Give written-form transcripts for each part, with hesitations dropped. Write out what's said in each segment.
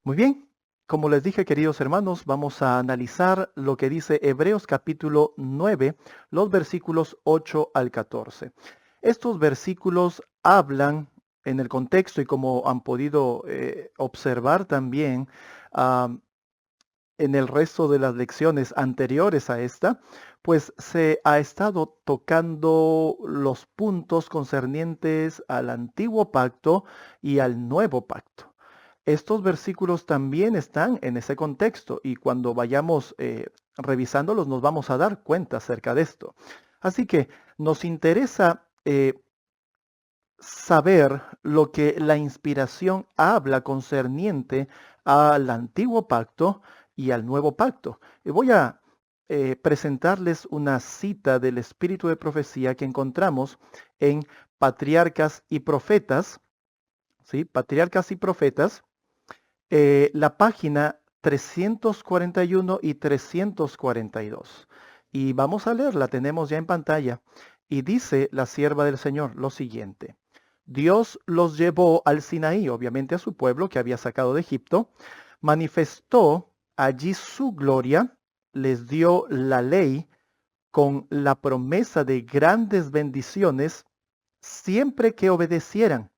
Muy bien, como les dije, queridos hermanos, vamos a analizar lo que dice Hebreos capítulo 9, los versículos 8 al 14. Estos versículos hablan en el contexto y como han podido observar también ah, en el resto de las lecciones anteriores a esta, pues se ha estado tocando los puntos concernientes al antiguo pacto y al nuevo pacto. Estos versículos también están en ese contexto y cuando vayamos revisándolos nos vamos a dar cuenta acerca de esto. Así que nos interesa saber lo que la inspiración habla concerniente al antiguo pacto y al nuevo pacto. Y voy a presentarles una cita del Espíritu de Profecía que encontramos en Patriarcas y Profetas, ¿sí? Patriarcas y Profetas, la página 341 y 342. Y vamos a leerla, tenemos ya en pantalla. Y dice la sierva del Señor lo siguiente. Dios los llevó al Sinaí, obviamente a su pueblo que había sacado de Egipto, manifestó allí su gloria, les dio la ley con la promesa de grandes bendiciones siempre que obedecieran.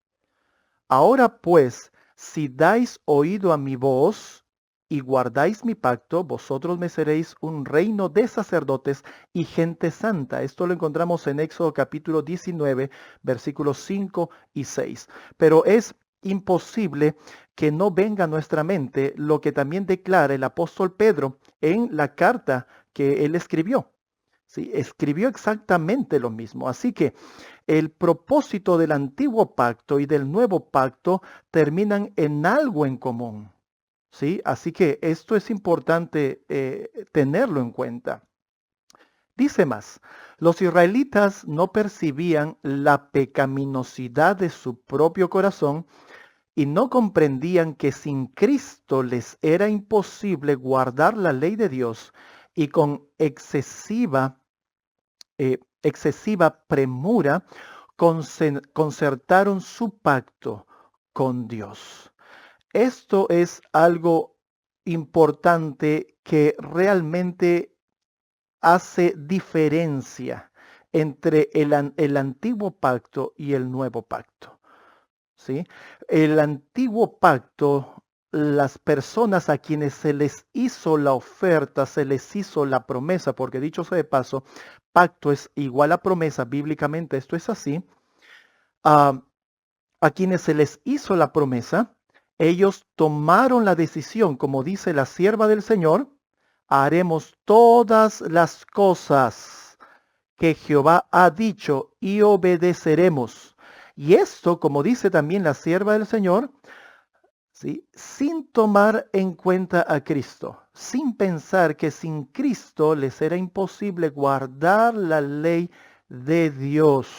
Ahora pues, si dais oído a mi voz y guardáis mi pacto, vosotros me seréis un reino de sacerdotes y gente santa. Esto lo encontramos en Éxodo capítulo 19, versículos 5 y 6. Pero es imposible que no venga a nuestra mente lo que también declara el apóstol Pedro en la carta que él escribió. Sí, escribió exactamente lo mismo. Así que el propósito del antiguo pacto y del nuevo pacto terminan en algo en común. ¿Sí? Así que esto es importante tenerlo en cuenta. Dice más, los israelitas no percibían la pecaminosidad de su propio corazón y no comprendían que sin Cristo les era imposible guardar la ley de Dios y con excesiva premura concertaron su pacto con Dios. Esto es algo importante que realmente hace diferencia entre el antiguo pacto y el nuevo pacto. ¿Sí? El antiguo pacto, las personas a quienes se les hizo la oferta, se les hizo la promesa, porque dicho sea de paso, pacto es igual a promesa, bíblicamente esto es así, a, a quienes se les hizo la promesa, ellos tomaron la decisión, como dice la sierva del Señor, haremos todas las cosas que Jehová ha dicho y obedeceremos. Y esto, como dice también la sierva del Señor, ¿sí? Sin tomar en cuenta a Cristo, sin pensar que sin Cristo les era imposible guardar la ley de Dios.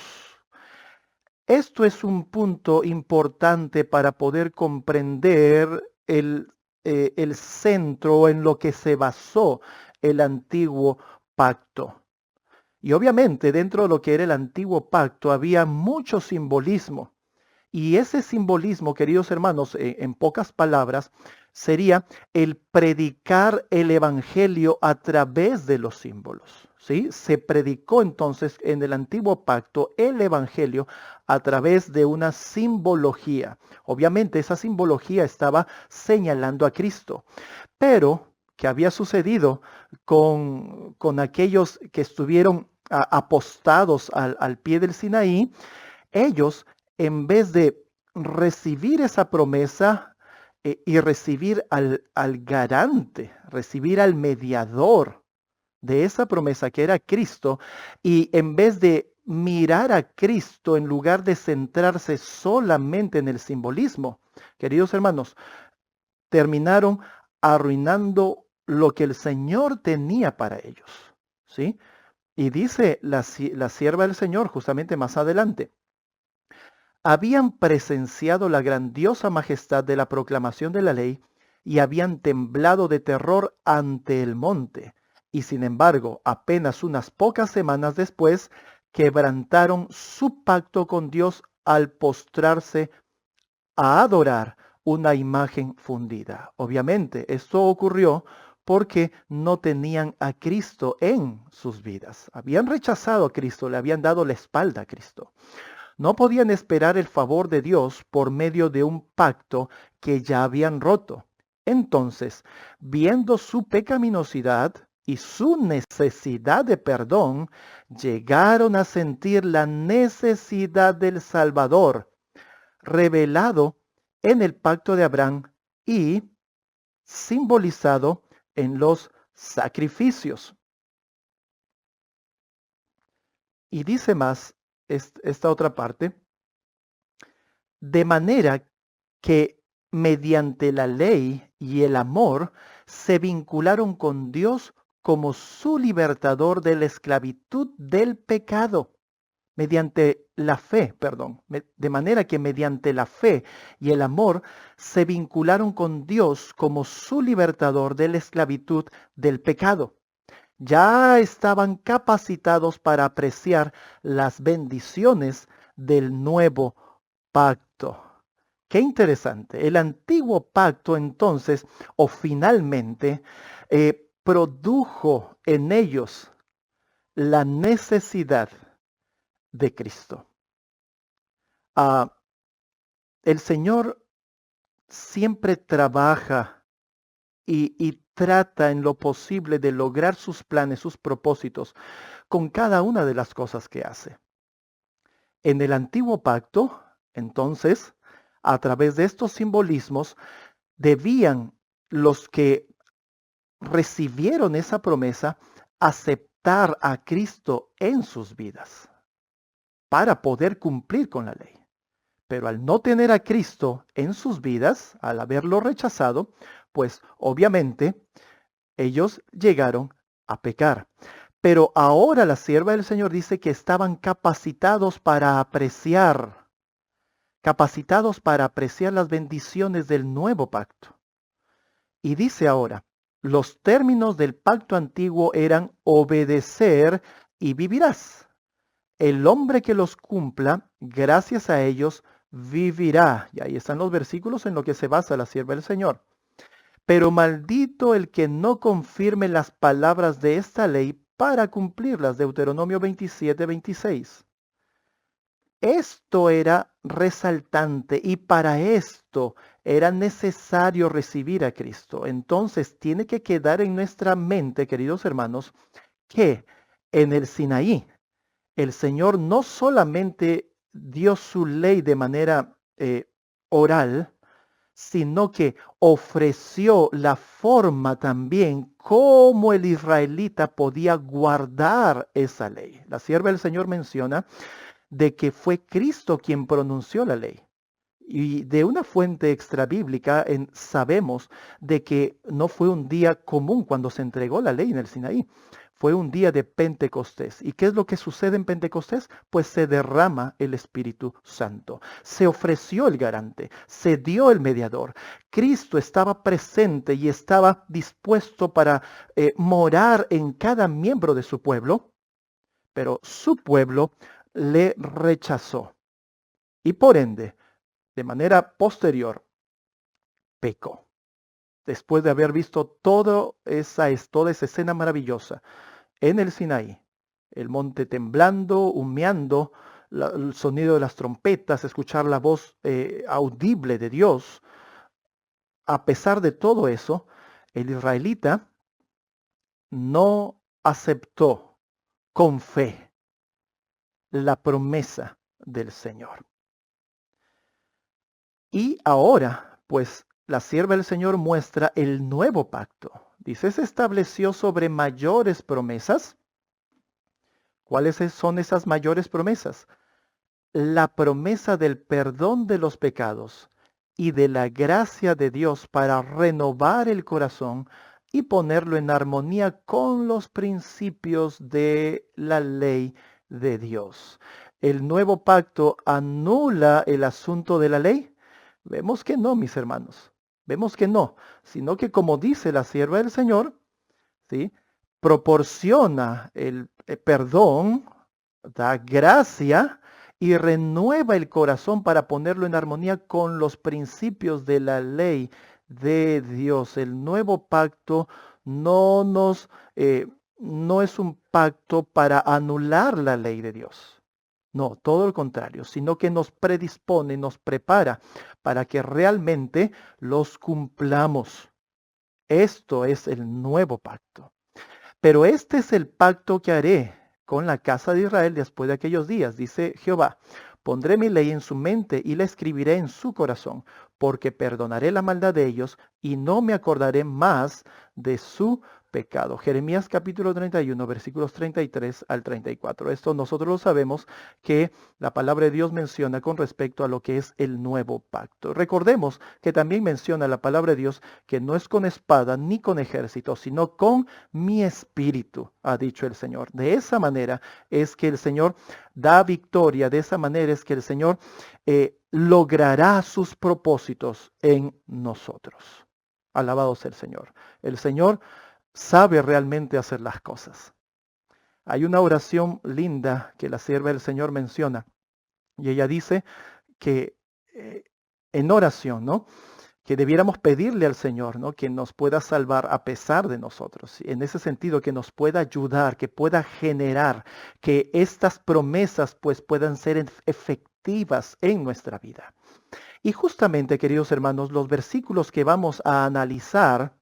Esto es un punto importante para poder comprender el centro en lo que se basó el antiguo pacto. Y obviamente dentro de lo que era el antiguo pacto había mucho simbolismo. Y ese simbolismo, queridos hermanos, en pocas palabras, sería el predicar el evangelio a través de los símbolos. ¿Sí? Se predicó entonces en el antiguo pacto el evangelio a través de una simbología. Obviamente esa simbología estaba señalando a Cristo. Pero, ¿qué había sucedido con aquellos que estuvieron apostados al pie del Sinaí? Ellos, en vez de recibir esa promesa y recibir al garante, recibir al mediador de esa promesa que era Cristo, y en vez de mirar a Cristo en lugar de centrarse solamente en el simbolismo, queridos hermanos, terminaron arruinando lo que el Señor tenía para ellos. ¿Sí? Y dice la sierva del Señor justamente más adelante, habían presenciado la grandiosa majestad de la proclamación de la ley y habían temblado de terror ante el monte. Y sin embargo, apenas unas pocas semanas después, quebrantaron su pacto con Dios al postrarse a adorar una imagen fundida. Obviamente, esto ocurrió porque no tenían a Cristo en sus vidas. Habían rechazado a Cristo, le habían dado la espalda a Cristo. No podían esperar el favor de Dios por medio de un pacto que ya habían roto. Entonces, viendo su pecaminosidad y su necesidad de perdón, llegaron a sentir la necesidad del Salvador, revelado en el pacto de Abraham y simbolizado en los sacrificios. Y dice más esta otra parte, de manera que mediante la ley y el amor se vincularon con Dios como su libertador de la esclavitud del pecado. Mediante la fe, perdón, de manera que mediante la fe y el amor se vincularon con Dios como su libertador de la esclavitud del pecado. Ya estaban capacitados para apreciar las bendiciones del nuevo pacto. Qué interesante. El antiguo pacto entonces, o finalmente, produjo en ellos la necesidad de Cristo. El Señor siempre trabaja y trata en lo posible de lograr sus planes, sus propósitos, con cada una de las cosas que hace. En el antiguo pacto, entonces, a través de estos simbolismos, debían los que recibieron esa promesa aceptar a Cristo en sus vidas para poder cumplir con la ley. Pero al no tener a Cristo en sus vidas, al haberlo rechazado, pues obviamente ellos llegaron a pecar. Pero ahora la sierva del Señor dice que estaban capacitados para apreciar las bendiciones del nuevo pacto. Y dice ahora, los términos del pacto antiguo eran obedecer y vivirás. El hombre que los cumpla, gracias a ellos, vivirá. Y ahí están los versículos en los que se basa la sierva del Señor. Pero maldito el que no confirme las palabras de esta ley para cumplirlas. Deuteronomio 27, 26. Esto era resaltante y para esto era necesario recibir a Cristo. Entonces tiene que quedar en nuestra mente, queridos hermanos, que en el Sinaí el Señor no solamente dio su ley de manera oral, sino que ofreció la forma también como el israelita podía guardar esa ley. La sierva del Señor menciona de que fue Cristo quien pronunció la ley. Y de una fuente extrabíblica sabemos de que no fue un día común cuando se entregó la ley en el Sinaí. Fue un día de Pentecostés. ¿Y qué es lo que sucede en Pentecostés? Pues se derrama el Espíritu Santo. Se ofreció el garante, se dio el mediador. Cristo estaba presente y estaba dispuesto para morar en cada miembro de su pueblo, pero su pueblo le rechazó. Y por ende, de manera posterior, pecó. Después de haber visto toda esa escena maravillosa en el Sinaí, el monte temblando, humeando, el sonido de las trompetas, escuchar la voz audible de Dios, a pesar de todo eso, el israelita no aceptó con fe la promesa del Señor. Y ahora, pues, la sierva del Señor muestra el nuevo pacto. Dice, se estableció sobre mayores promesas. ¿Cuáles son esas mayores promesas? La promesa del perdón de los pecados y de la gracia de Dios para renovar el corazón y ponerlo en armonía con los principios de la ley de Dios. ¿El nuevo pacto anula el asunto de la ley? Vemos que no, mis hermanos. Vemos que no, sino que como dice la sierva del Señor, ¿sí?, proporciona el perdón, da gracia y renueva el corazón para ponerlo en armonía con los principios de la ley de Dios. El nuevo pacto no nos, no es un pacto para anular la ley de Dios. No, todo lo contrario, sino que nos predispone, nos prepara para que realmente los cumplamos. Esto es el nuevo pacto. Pero este es el pacto que haré con la casa de Israel después de aquellos días, dice Jehová. Pondré mi ley en su mente y la escribiré en su corazón, porque perdonaré la maldad de ellos y no me acordaré más de su pecado. Jeremías capítulo 31, versículos 33 al 34. Esto nosotros lo sabemos que la palabra de Dios menciona con respecto a lo que es el nuevo pacto. Recordemos que también menciona la palabra de Dios que no es con espada ni con ejército, sino con mi espíritu, ha dicho el Señor. De esa manera es que el Señor da victoria, de esa manera es que el Señor logrará sus propósitos en nosotros. Alabado sea el Señor. El Señor sabe realmente hacer las cosas. Hay una oración linda que la sierva del Señor menciona y ella dice que en oración, ¿no? Que debiéramos pedirle al Señor, ¿no? Que nos pueda salvar a pesar de nosotros. En ese sentido, que nos pueda ayudar, que pueda generar, que estas promesas pues puedan ser efectivas en nuestra vida. Y justamente, queridos hermanos, los versículos que vamos a analizar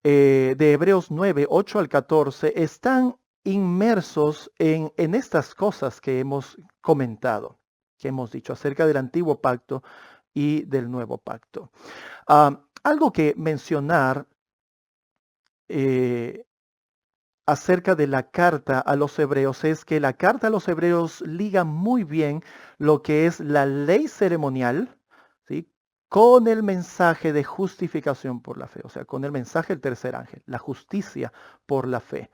de Hebreos 9, 8 al 14 están inmersos en estas cosas que hemos comentado, que hemos dicho acerca del antiguo pacto y del nuevo pacto. Algo que mencionar acerca de la carta a los hebreos es que la carta a los hebreos liga muy bien lo que es la ley ceremonial, ¿sí? Con el mensaje de justificación por la fe, o sea, con el mensaje del tercer ángel, la justicia por la fe.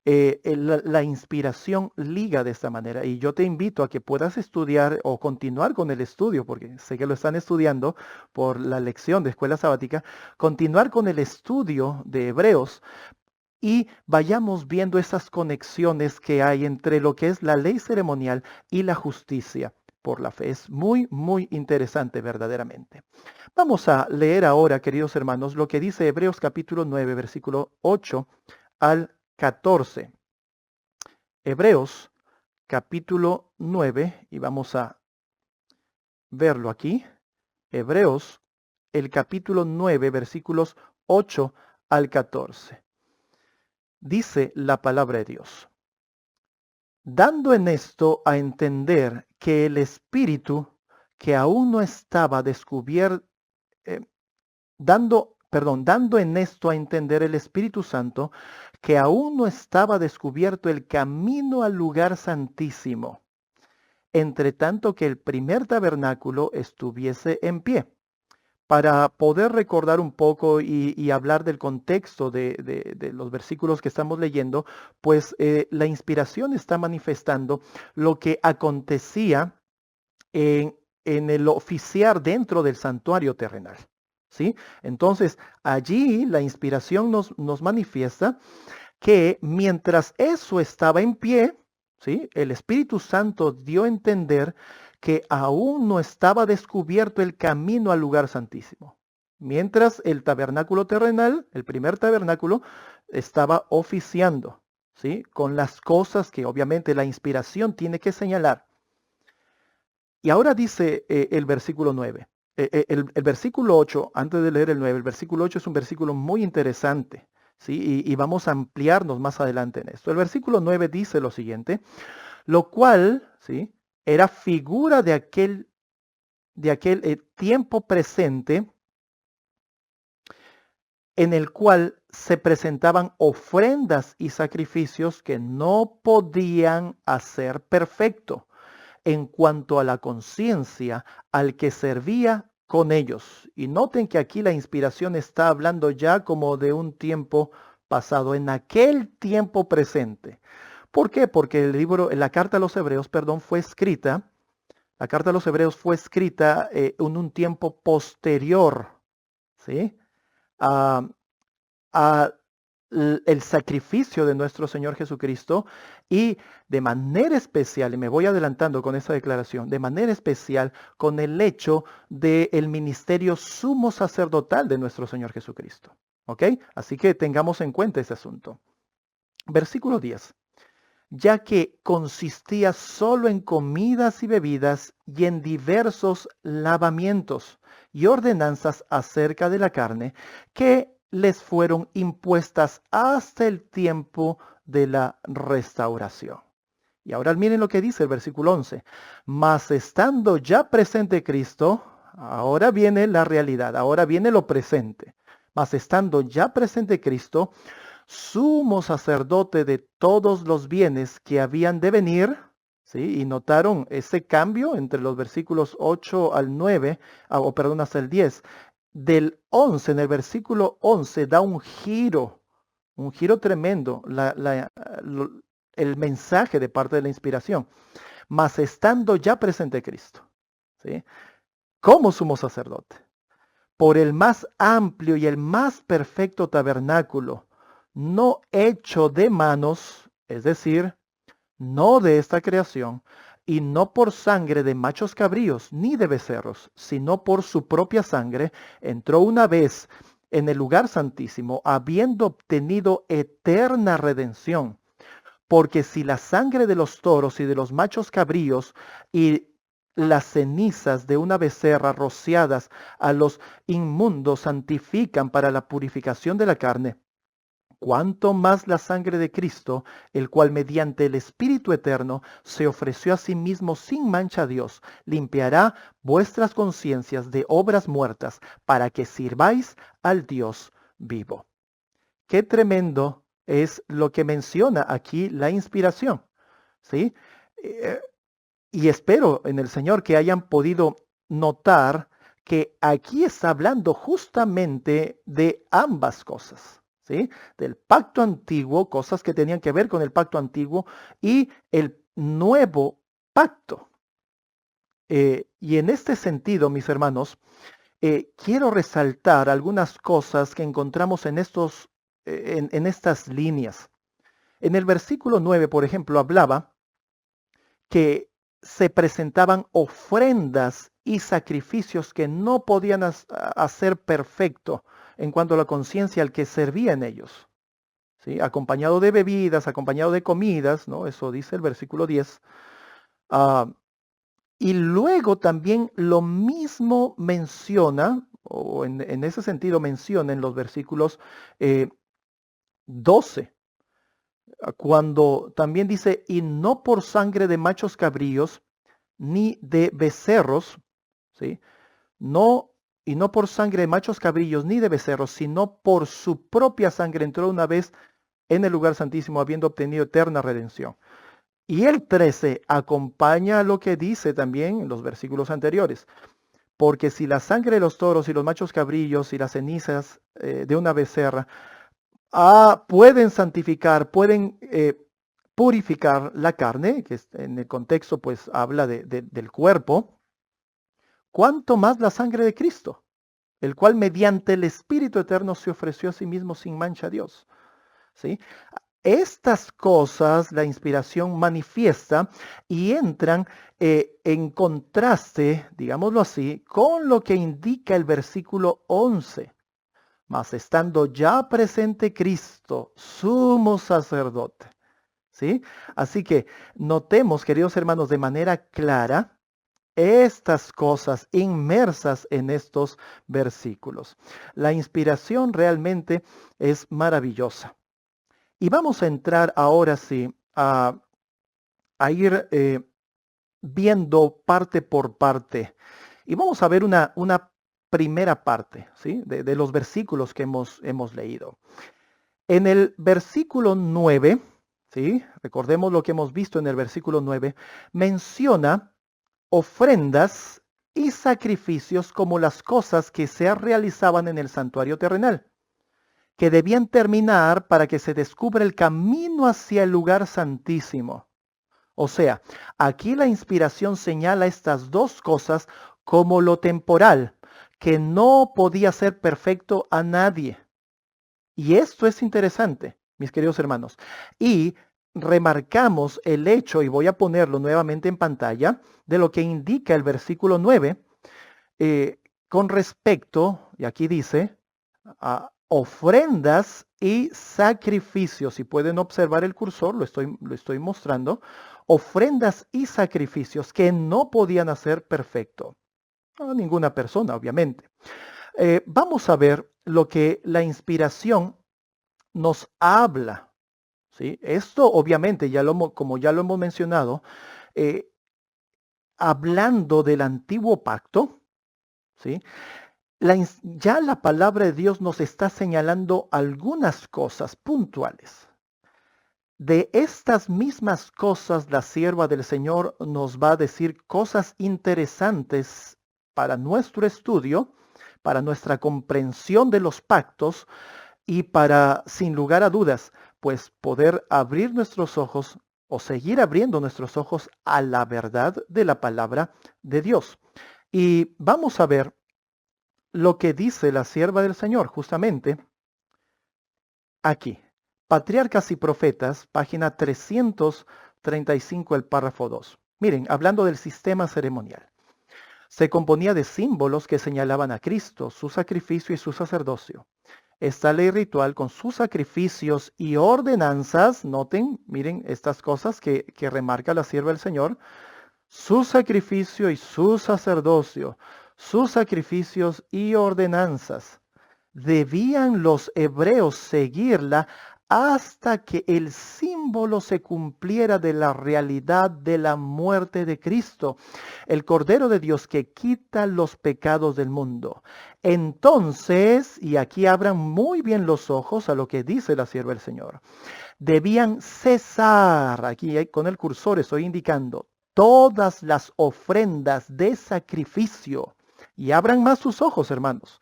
La inspiración liga de esta manera y yo te invito a que puedas estudiar o continuar con el estudio, porque sé que lo están estudiando por la lección de escuela sabática, continuar con el estudio de Hebreos y vayamos viendo esas conexiones que hay entre lo que es la ley ceremonial y la justicia por la fe. Es muy, muy interesante verdaderamente. Vamos a leer ahora, queridos hermanos, lo que dice Hebreos capítulo 9, versículo 8 al 14. Hebreos capítulo 9, y vamos a verlo aquí. Hebreos, el capítulo 9, versículos 8 al 14. Dice la palabra de Dios: dando en esto a entender que el Espíritu que aún no estaba descubierto, dando en esto a entender el Espíritu Santo que aún no estaba descubierto el camino al lugar santísimo, entre tanto que el primer tabernáculo estuviese en pie. Para poder recordar un poco y hablar del contexto de los versículos que estamos leyendo, pues la inspiración está manifestando lo que acontecía en el oficiar dentro del santuario terrenal. ¿Sí? Entonces, allí la inspiración nos manifiesta que mientras eso estaba en pie, ¿sí? El Espíritu Santo dio a entender que aún no estaba descubierto el camino al lugar santísimo. Mientras el tabernáculo terrenal, el primer tabernáculo, estaba oficiando, ¿sí? Con las cosas que obviamente la inspiración tiene que señalar. Y ahora dice el versículo 9. El versículo 8, antes de leer el 9, el versículo 8 es un versículo muy interesante, ¿sí? Y vamos a ampliarnos más adelante en esto. El versículo 9 dice lo siguiente: lo cual, ¿sí? Era figura de aquel tiempo presente en el cual se presentaban ofrendas y sacrificios que no podían hacer perfecto en cuanto a la conciencia al que servía con ellos. Y noten que aquí la inspiración está hablando ya como de un tiempo pasado, en aquel tiempo presente. ¿Por qué? Porque la carta a los hebreos, perdón, fue escrita, la carta a los hebreos fue escrita en un tiempo posterior, ¿sí? A el sacrificio de nuestro Señor Jesucristo y de manera especial, y me voy adelantando con esta declaración, de manera especial con el hecho del ministerio sumo sacerdotal de nuestro Señor Jesucristo. ¿Ok? Así que tengamos en cuenta ese asunto. Versículo 10. Ya que consistía solo en comidas y bebidas y en diversos lavamientos y ordenanzas acerca de la carne que les fueron impuestas hasta el tiempo de la restauración. Y ahora miren lo que dice el versículo 11. Mas estando ya presente Cristo, ahora viene la realidad, ahora viene lo presente. Mas estando ya presente Cristo, sumo sacerdote de todos los bienes que habían de venir, ¿sí? Y notaron ese cambio entre los versículos 8 al 9, perdón, hasta el 10. Del 11, en el versículo 11, da un giro tremendo, el mensaje de parte de la inspiración. Mas estando ya presente Cristo, ¿sí? Como sumo sacerdote, por el más amplio y el más perfecto tabernáculo, no hecho de manos, es decir, no de esta creación, y no por sangre de machos cabríos ni de becerros, sino por su propia sangre, entró una vez en el lugar santísimo, habiendo obtenido eterna redención. Porque si la sangre de los toros y de los machos cabríos y las cenizas de una becerra rociadas a los inmundos santifican para la purificación de la carne, cuánto más la sangre de Cristo, el cual mediante el Espíritu Eterno se ofreció a sí mismo sin mancha a Dios, limpiará vuestras conciencias de obras muertas para que sirváis al Dios vivo. Qué tremendo es lo que menciona aquí la inspiración, ¿sí? Y espero en el Señor que hayan podido notar que aquí está hablando justamente de ambas cosas, ¿sí? Del pacto antiguo, cosas que tenían que ver con el pacto antiguo y el nuevo pacto. Y en este sentido, mis hermanos, quiero resaltar algunas cosas que encontramos en estas líneas. En el versículo 9, por ejemplo, hablaba que se presentaban ofrendas y sacrificios que no podían hacer perfecto en cuanto a la conciencia al que servía en ellos, ¿sí? Acompañado de bebidas, acompañado de comidas, ¿no? Eso dice el versículo 10. Y luego también lo mismo menciona, o en ese sentido menciona en los versículos 12, cuando también dice, y no por sangre de machos cabríos, ni de becerros, ¿sí? No, y no por sangre de machos cabrillos, ni de becerros, sino por su propia sangre entró una vez en el lugar santísimo, habiendo obtenido eterna redención. Y el 13 acompaña a lo que dice también en los versículos anteriores. Porque si la sangre de los toros y los machos cabrillos y las cenizas de una becerra pueden santificar, pueden purificar la carne, que en el contexto pues habla del cuerpo, cuánto más la sangre de Cristo, el cual mediante el Espíritu Eterno se ofreció a sí mismo sin mancha a Dios. ¿Sí? Estas cosas la inspiración manifiesta y entran en contraste, digámoslo así, con lo que indica el versículo 11. Mas estando ya presente Cristo, sumo sacerdote. ¿Sí? Así que notemos, queridos hermanos, de manera clara estas cosas inmersas en estos versículos. La inspiración realmente es maravillosa. Y vamos a entrar ahora sí a ir viendo parte por parte. Y vamos a ver una primera parte, ¿sí? de los versículos que hemos leído. En el versículo 9, ¿sí? Recordemos lo que hemos visto en el versículo 9, menciona ofrendas y sacrificios como las cosas que se realizaban en el santuario terrenal, que debían terminar para que se descubra el camino hacia el lugar santísimo. O sea, aquí la inspiración señala estas dos cosas como lo temporal, que no podía ser perfecto a nadie. Y esto es interesante, mis queridos hermanos. Y remarcamos el hecho, y voy a ponerlo nuevamente en pantalla, de lo que indica el versículo 9 con respecto, y aquí dice, a ofrendas y sacrificios. Si pueden observar el cursor, lo estoy mostrando. Ofrendas y sacrificios que no podían hacer perfecto a ninguna persona, obviamente. Vamos a ver lo que la inspiración nos habla. ¿Sí? Esto obviamente, como ya lo hemos mencionado, eh, hablando del antiguo pacto, ¿sí? Ya la palabra de Dios nos está señalando algunas cosas puntuales. De estas mismas cosas, la sierva del Señor nos va a decir cosas interesantes para nuestro estudio, para nuestra comprensión de los pactos y para, sin lugar a dudas, pues poder abrir nuestros ojos o seguir abriendo nuestros ojos a la verdad de la palabra de Dios. Y vamos a ver lo que dice la sierva del Señor, justamente aquí. Patriarcas y Profetas, página 335, el párrafo 2. Miren, hablando del sistema ceremonial. Se componía de símbolos que señalaban a Cristo, su sacrificio y su sacerdocio. Esta ley ritual con sus sacrificios y ordenanzas, noten, miren estas cosas que remarca la sierva del Señor, su sacrificio y su sacerdocio, sus sacrificios y ordenanzas. Debían los hebreos seguirla hasta que el símbolo se cumpliera de la realidad de la muerte de Cristo, el Cordero de Dios que quita los pecados del mundo. Entonces, y aquí abran muy bien los ojos a lo que dice la sierva del Señor, debían cesar, aquí con el cursor estoy indicando, todas las ofrendas de sacrificio. Y abran más sus ojos, hermanos.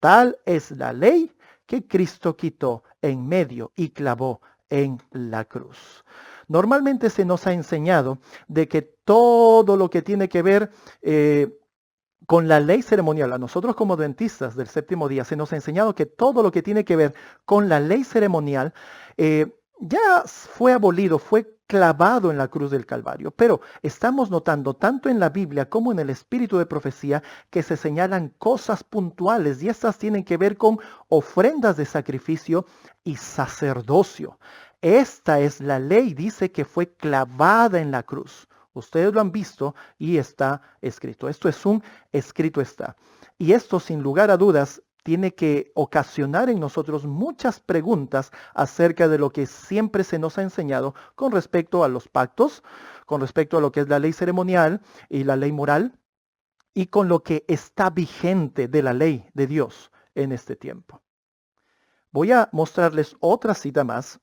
Tal es la ley que Cristo quitó en medio y clavó en la cruz. Normalmente se nos ha enseñado de que todo lo que tiene que ver con la ley ceremonial, a nosotros como adventistas del séptimo día, se nos ha enseñado que todo lo que tiene que ver con la ley ceremonial ya fue abolido, fue clavado en la cruz del Calvario. Pero estamos notando tanto en la Biblia como en el espíritu de profecía que se señalan cosas puntuales y estas tienen que ver con ofrendas de sacrificio y sacerdocio. Esta es la ley, dice que fue clavada en la cruz. Ustedes lo han visto y está escrito. Esto es un escrito está. Y esto sin lugar a dudas tiene que ocasionar en nosotros muchas preguntas acerca de lo que siempre se nos ha enseñado con respecto a los pactos, con respecto a lo que es la ley ceremonial y la ley moral, y con lo que está vigente de la ley de Dios en este tiempo. Voy a mostrarles otra cita más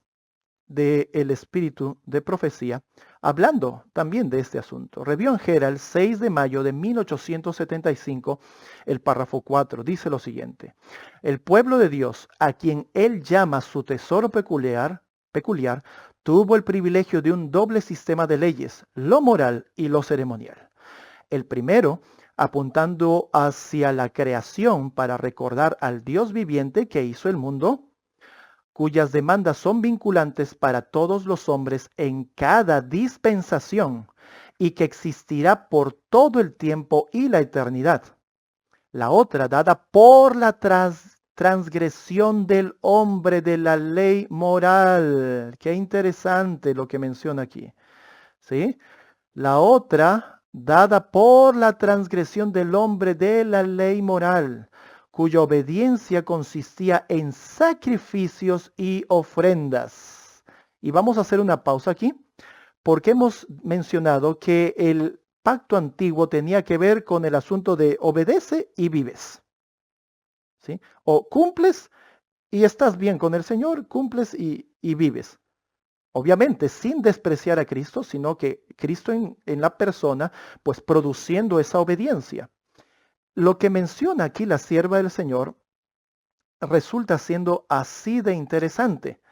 del espíritu de profecía, hablando también de este asunto. Review and Herald, 6 de mayo de 1875, el párrafo 4, dice lo siguiente. El pueblo de Dios, a quien él llama su tesoro peculiar, tuvo el privilegio de un doble sistema de leyes, lo moral y lo ceremonial. El primero, apuntando hacia la creación para recordar al Dios viviente que hizo el mundo, cuyas demandas son vinculantes para todos los hombres en cada dispensación y que existirá por todo el tiempo y la eternidad. La otra, dada por la transgresión del hombre de la ley moral. Qué interesante lo que menciona aquí. ¿Sí? La otra, dada por la transgresión del hombre de la ley moral, cuya obediencia consistía en sacrificios y ofrendas. Y vamos a hacer una pausa aquí, porque hemos mencionado que el pacto antiguo tenía que ver con el asunto de obedece y vives. ¿Sí? O cumples y estás bien con el Señor, cumples y vives. Obviamente sin despreciar a Cristo, sino que Cristo en la persona, pues produciendo esa obediencia. Lo que menciona aquí la sierva del Señor resulta siendo así de interesante,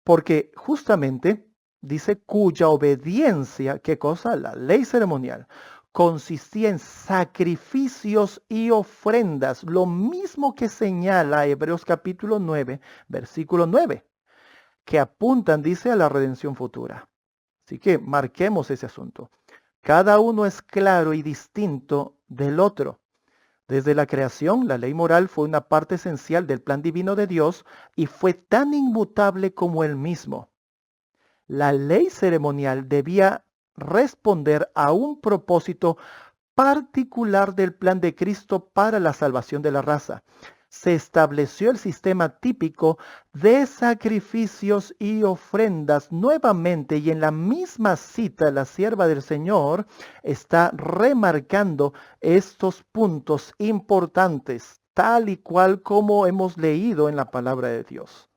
porque justamente dice cuya obediencia, ¿qué cosa? La ley ceremonial, consistía en sacrificios y ofrendas, lo mismo que señala Hebreos capítulo 9, versículo 9, que apuntan, dice, a la redención futura. Así que marquemos ese asunto. Cada uno es claro y distinto del otro. Desde la creación, la ley moral fue una parte esencial del plan divino de Dios y fue tan inmutable como él mismo. La ley ceremonial debía responder a un propósito particular del plan de Cristo para la salvación de la raza. Se estableció el sistema típico de sacrificios y ofrendas nuevamente, y en la misma cita la sierva del Señor está remarcando estos puntos importantes, tal y cual como hemos leído en la palabra de Dios.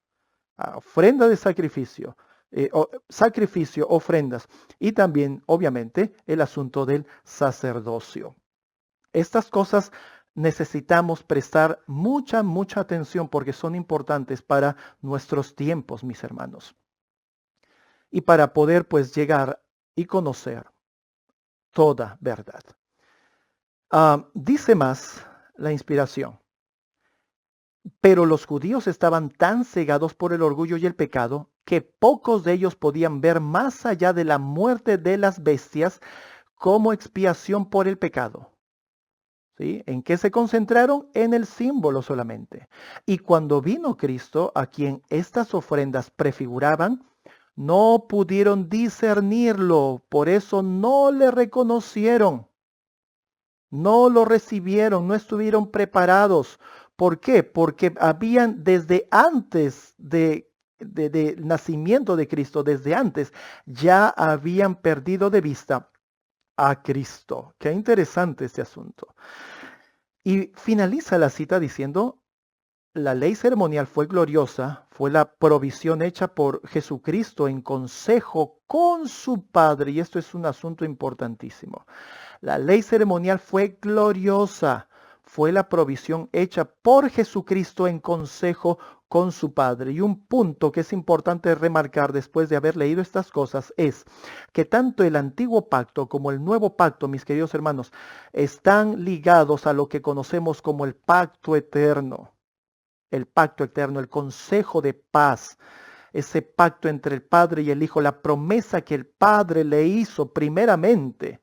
Ofrenda de sacrificio, ofrendas, y también, obviamente, el asunto del sacerdocio. Estas cosas necesitamos prestar mucha atención porque son importantes para nuestros tiempos, mis hermanos. Y para poder pues llegar y conocer toda verdad. Dice más la inspiración. Pero los judíos estaban tan cegados por el orgullo y el pecado que pocos de ellos podían ver más allá de la muerte de las bestias como expiación por el pecado. ¿Sí? ¿En qué se concentraron? En el símbolo solamente. Y cuando vino Cristo, a quien estas ofrendas prefiguraban, no pudieron discernirlo, por eso no le reconocieron, no lo recibieron, no estuvieron preparados. ¿Por qué? Porque habían desde antes del nacimiento de Cristo, desde antes, ya habían perdido de vista a Cristo. Qué interesante este asunto. Y finaliza la cita diciendo, la ley ceremonial fue gloriosa, fue la provisión hecha por Jesucristo en consejo con su Padre, y esto es un asunto importantísimo. La ley ceremonial fue gloriosa, fue la provisión hecha por Jesucristo en consejo con su Padre. Y un punto que es importante remarcar después de haber leído estas cosas es que tanto el antiguo pacto como el nuevo pacto, mis queridos hermanos, están ligados a lo que conocemos como el pacto eterno. El pacto eterno, el consejo de paz, ese pacto entre el Padre y el Hijo, la promesa que el Padre le hizo primeramente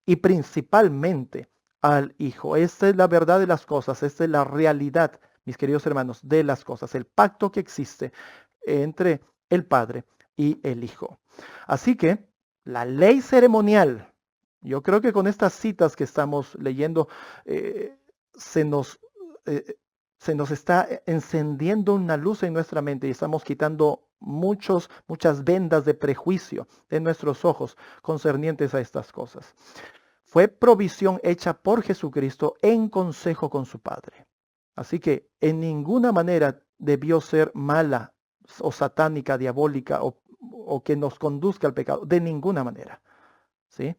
y principalmente al Hijo. Esta es la verdad de las cosas, esta es la realidad, mis queridos hermanos, de las cosas, el pacto que existe entre el Padre y el Hijo. Así que la ley ceremonial, yo creo que con estas citas que estamos leyendo, se nos está encendiendo una luz en nuestra mente y estamos quitando muchas vendas de prejuicio de nuestros ojos concernientes a estas cosas. Fue provisión hecha por Jesucristo en consejo con su Padre. Así que en ninguna manera debió ser mala o satánica, diabólica o que nos conduzca al pecado. De ninguna manera. ¿Sí?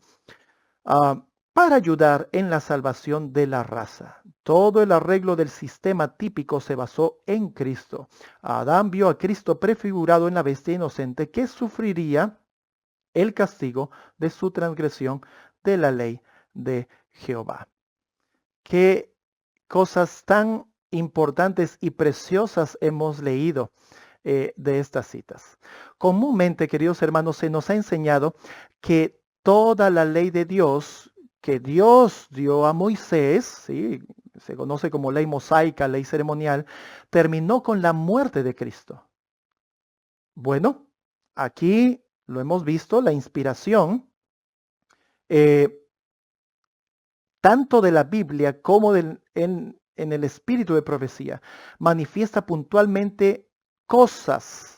Para ayudar en la salvación de la raza. Todo el arreglo del sistema típico se basó en Cristo. Adán vio a Cristo prefigurado en la bestia inocente que sufriría el castigo de su transgresión de la ley de Jehová. Qué cosas tan importantes y preciosas hemos leído de estas citas. Comúnmente, queridos hermanos, se nos ha enseñado que toda la ley de Dios que Dios dio a Moisés, ¿sí? Se conoce como ley mosaica, ley ceremonial, terminó con la muerte de Cristo. Bueno, aquí lo hemos visto, la inspiración, tanto de la Biblia como en el espíritu de profecía, manifiesta puntualmente cosas,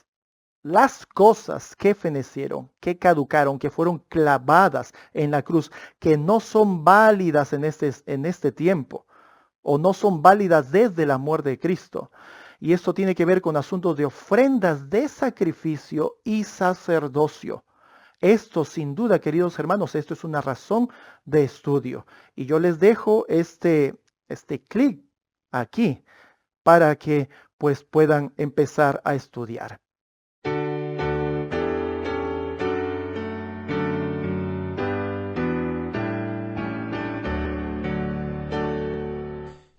las cosas que fenecieron, que caducaron, que fueron clavadas en la cruz, que no son válidas en este tiempo, o no son válidas desde la muerte de Cristo. Y esto tiene que ver con asuntos de ofrendas de sacrificio y sacerdocio. Esto, sin duda, queridos hermanos, esto es una razón de estudio. Y yo les dejo este clic aquí para que pues puedan empezar a estudiar.